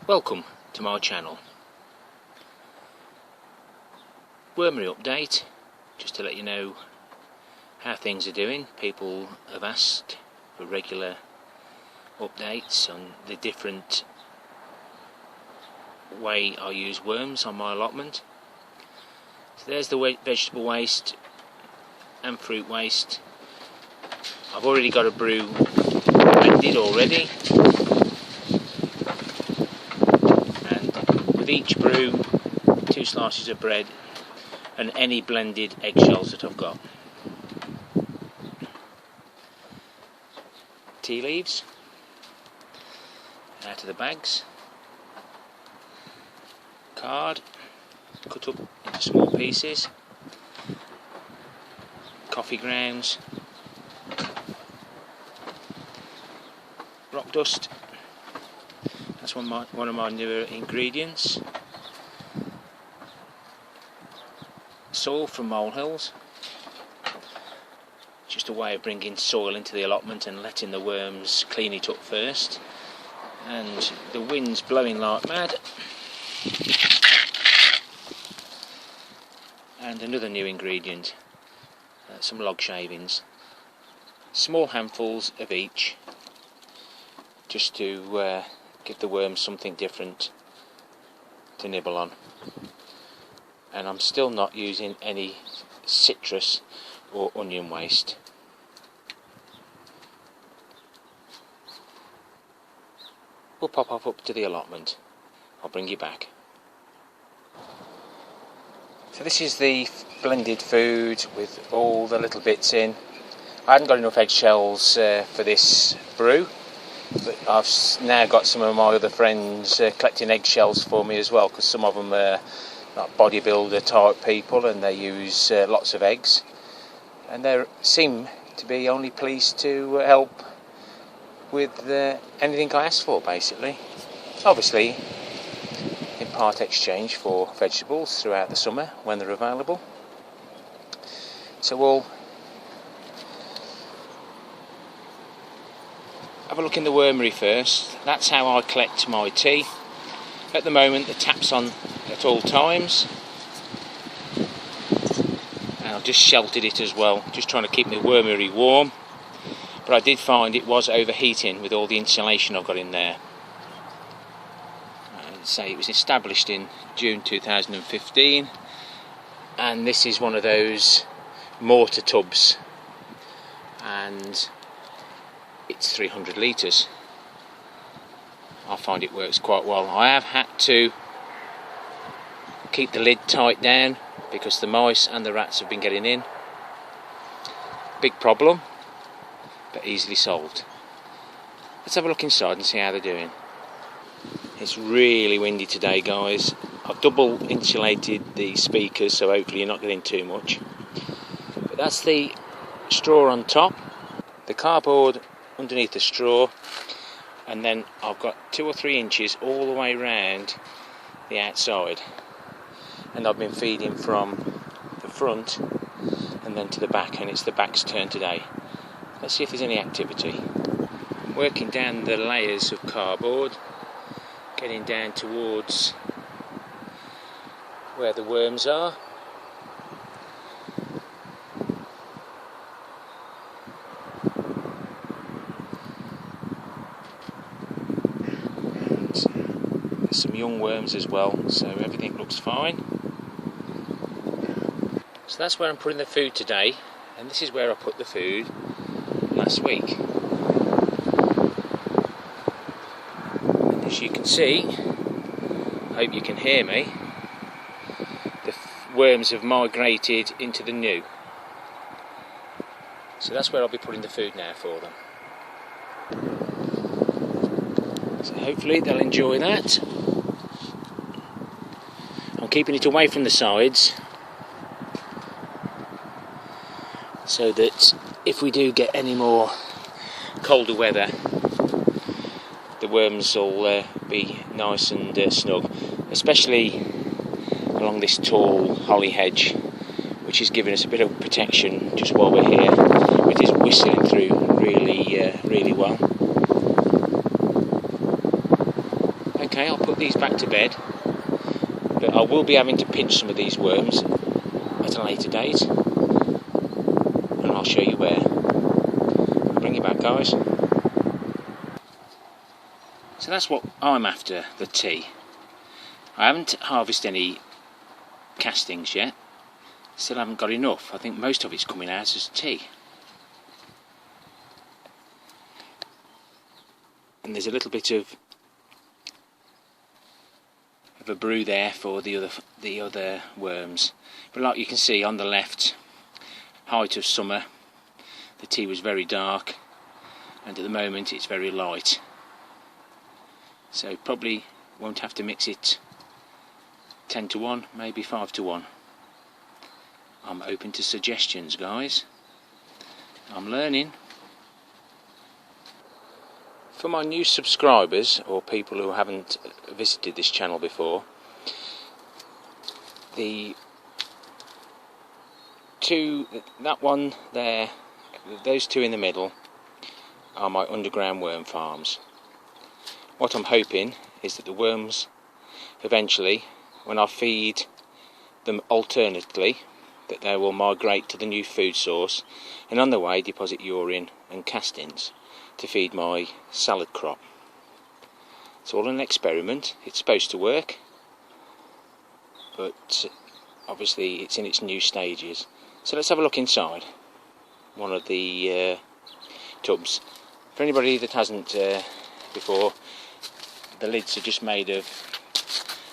Welcome to my channel. Wormery update, just to let you know how things are doing. People have asked for regular updates on the different way I use worms on my allotment. So there's the vegetable waste and fruit waste. I've already got a brew blended already, and with each brew 2 slices of bread and any blended eggshells that I've got. Tea leaves out of the bags, card cut up into small pieces, coffee grounds, rock dust, that's one of my newer ingredients, soil from molehills, just a way of bringing soil into the allotment and letting the worms clean it up first. And the wind's blowing like mad. And another new ingredient, some log shavings, small handfuls of each, just to give the worms something different to nibble on. And I'm still not using any citrus or onion waste. We'll pop up to the allotment. I'll bring you back. So this is the blended food with all the little bits in. I hadn't got enough eggshells for this brew, but I've now got some of my other friends collecting eggshells for me as well, because some of them are like bodybuilder type people and they use lots of eggs, and they seem to be only pleased to help with anything I ask for, basically. Obviously in part exchange for vegetables throughout the summer when they're available. So we'll have a look in the wormery first. That's how I collect my tea. At the moment the tap's on at all times, and I've just sheltered it as well, just trying to keep my wormery warm. But I did find it was overheating with all the insulation I've got in there. Say it was established in June 2015, and this is one of those mortar tubs, and it's 300 litres. I find it works quite well. I have had to keep the lid tight down because the mice and the rats have been getting in. Big problem, but easily solved. Let's have a look inside and see how they're doing. It's really windy today, guys. I've double insulated the speakers, so hopefully you're not getting too much. But that's the straw on top, the cardboard underneath the straw, and then I've got 2 or 3 inches all the way round the outside. And I've been feeding from the front and then to the back, and it's the back's turn today. Let's see if there's any activity. Working down the layers of cardboard, getting down towards where the worms are. And there's some young worms as well, so everything looks fine. So that's where I'm putting the food today, and this is where I put the food last week. As you can see, I hope you can hear me, the worms have migrated into the new. So that's where I'll be putting the food now for them. So hopefully they'll enjoy that. I'm keeping it away from the sides, so that if we do get any more colder weather, the worms will be nice and snug, especially along this tall holly hedge, which is giving us a bit of protection just while we're here. It is whistling through really well. Okay, I'll put these back to bed, but I will be having to pinch some of these worms at a later date, and I'll show you where. Bring you back, guys. So that's what I'm after, the tea. I haven't harvested any castings yet, still haven't got enough. I think most of it's coming out as tea. And there's a little bit of a brew there for the other worms. But like you can see on the left, height of summer, the tea was very dark, and at the moment it's very light. So probably won't have to mix it 10 to 1, maybe 5 to 1. I'm open to suggestions, guys. I'm learning. For my new subscribers, or people who haven't visited this channel before, that one there, those two in the middle, are my underground worm farms. What I'm hoping is that the worms, eventually, when I feed them alternately, that they will migrate to the new food source, and on the way deposit urine and castings to feed my salad crop. It's all an experiment. It's supposed to work, but obviously it's in its new stages. So let's have a look inside one of the tubs. For anybody that hasn't before, the lids are just made of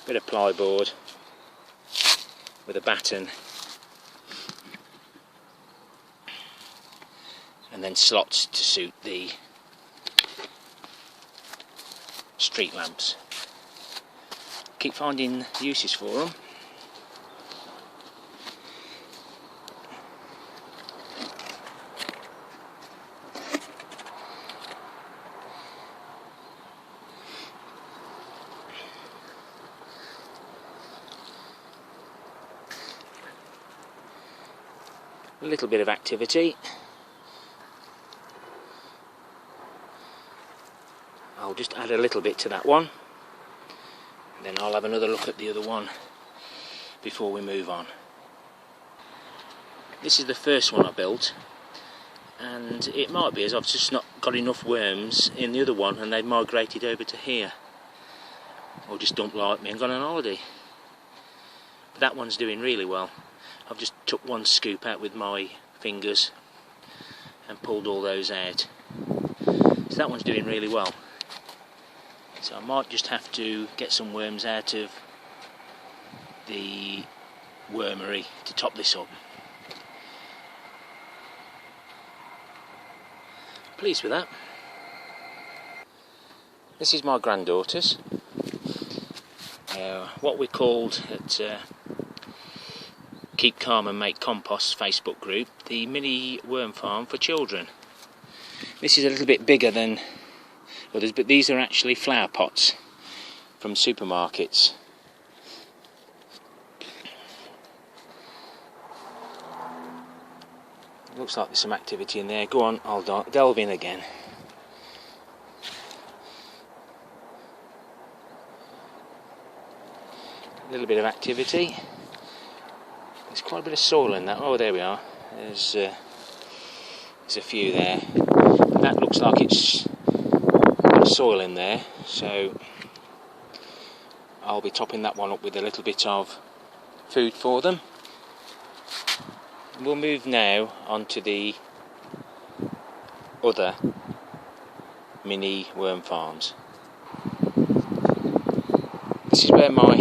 a bit of plyboard with a batten, and then slots to suit the street lamps. Keep finding uses for them. A little bit of activity. I'll just add a little bit to that one, then I'll have another look at the other one before we move on. This is the first one I built, and it might be as I've just not got enough worms in the other one and they've migrated over to here, or just don't like me and gone on holiday. But that one's doing really well. I've just took one scoop out with my fingers and pulled all those out. So that one's doing really well. So I might just have to get some worms out of the wormery to top this up. Pleased with that. This is my granddaughter's. What we called at Keep Calm and Make Compost Facebook group, the mini worm farm for children. This is a little bit bigger than others, but these are actually flower pots from supermarkets. Looks like there's some activity in there. Go on, I'll delve in again. A little bit of activity. There's quite a bit of soil in that. Oh, there we are. There's a few there. That looks like it's got soil in there, so I'll be topping that one up with a little bit of food for them. We'll move now onto the other mini worm farms. This is where my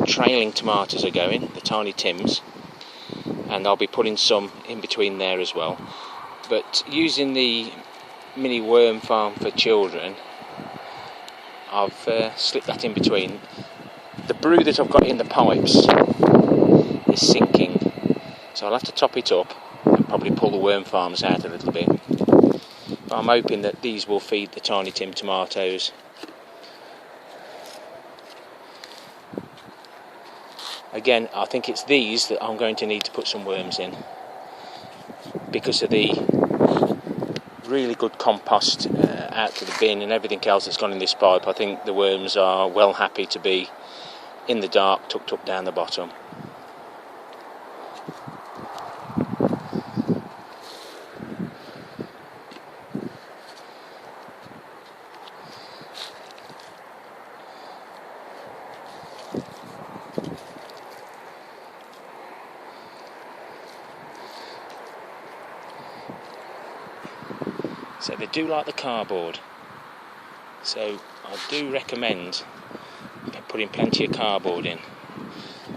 trailing tomatoes are going, the tiny Tims, and I'll be putting some in between there as well. But using the mini worm farm for children, I've slipped that in between. The brew that I've got in the pipes is sinking, so I'll have to top it up and probably pull the worm farms out a little bit. But I'm hoping that these will feed the tiny Tim tomatoes. Again, I think it's these that I'm going to need to put some worms in because of the really good compost out to the bin and everything else that's gone in this pipe. I think the worms are well happy to be in the dark, tucked up down the bottom. So they do like the cardboard, so I do recommend putting plenty of cardboard in.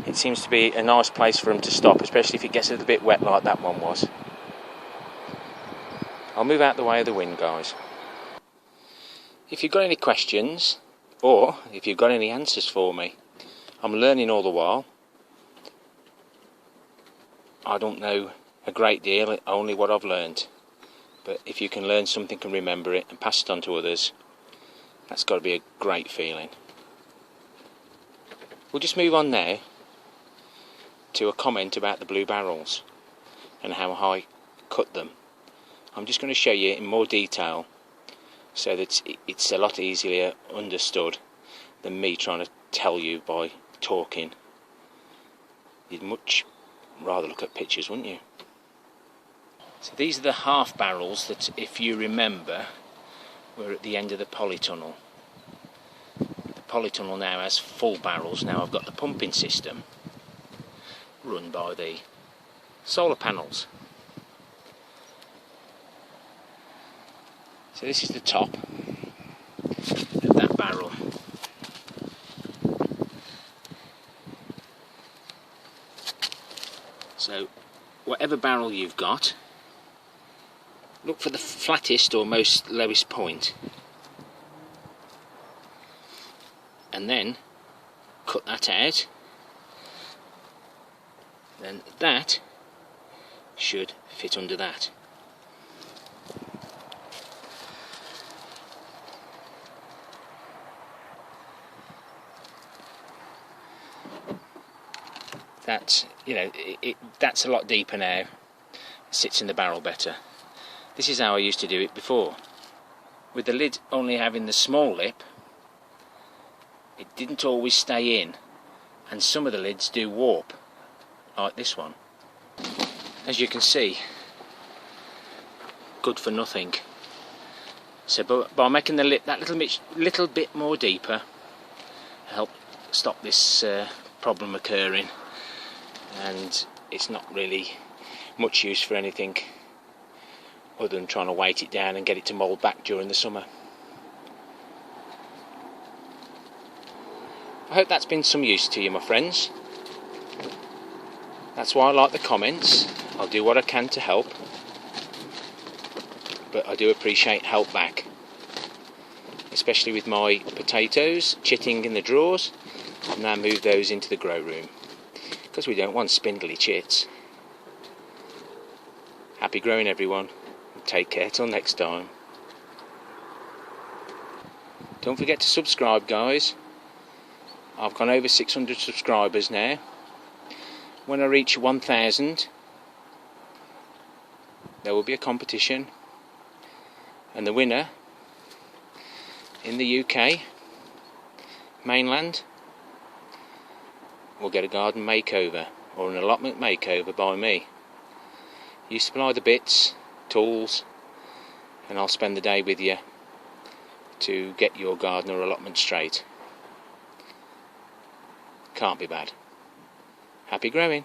It seems to be a nice place for them to stop, especially if it gets a little bit wet like that one was. I'll move out the way of the wind, guys. If you've got any questions, or if you've got any answers for me, I'm learning all the while. I don't know a great deal, only what I've learned. But if you can learn something and remember it and pass it on to others, that's got to be a great feeling. We'll just move on now to a comment about the blue barrels and how I cut them. I'm just going to show you in more detail so that it's a lot easier understood than me trying to tell you by talking. You'd much rather look at pictures, wouldn't you? So these are the half barrels that, if you remember, were at the end of the polytunnel. The polytunnel now has full barrels. Now I've got the pumping system run by the solar panels. So this is the top of that barrel. So whatever barrel you've got, look for the flattest or most lowest point, and then cut that out. Then that should fit under that. That's, you know, that's a lot deeper now. It sits in the barrel better. This is how I used to do it before. With the lid only having the small lip, it didn't always stay in, and some of the lids do warp, like this one. As you can see, good for nothing. So by making the lip that little bit more deeper, help stop this problem occurring, and it's not really much use for anything other than trying to weight it down and get it to mould back during the summer. I hope that's been some use to you, my friends. That's why I like the comments. I'll do what I can to help, but I do appreciate help back, especially with my potatoes chitting in the drawers. I'll now move those into the grow room, because we don't want spindly chits. Happy growing, everyone. Take care till next time. Don't forget to subscribe, guys. I've gone over 600 subscribers now. When I reach 1,000, there will be a competition, and the winner in the UK mainland will get a garden makeover or an allotment makeover by me. You supply the bits, tools, and I'll spend the day with you to get your garden or allotment straight. Can't be bad. Happy growing.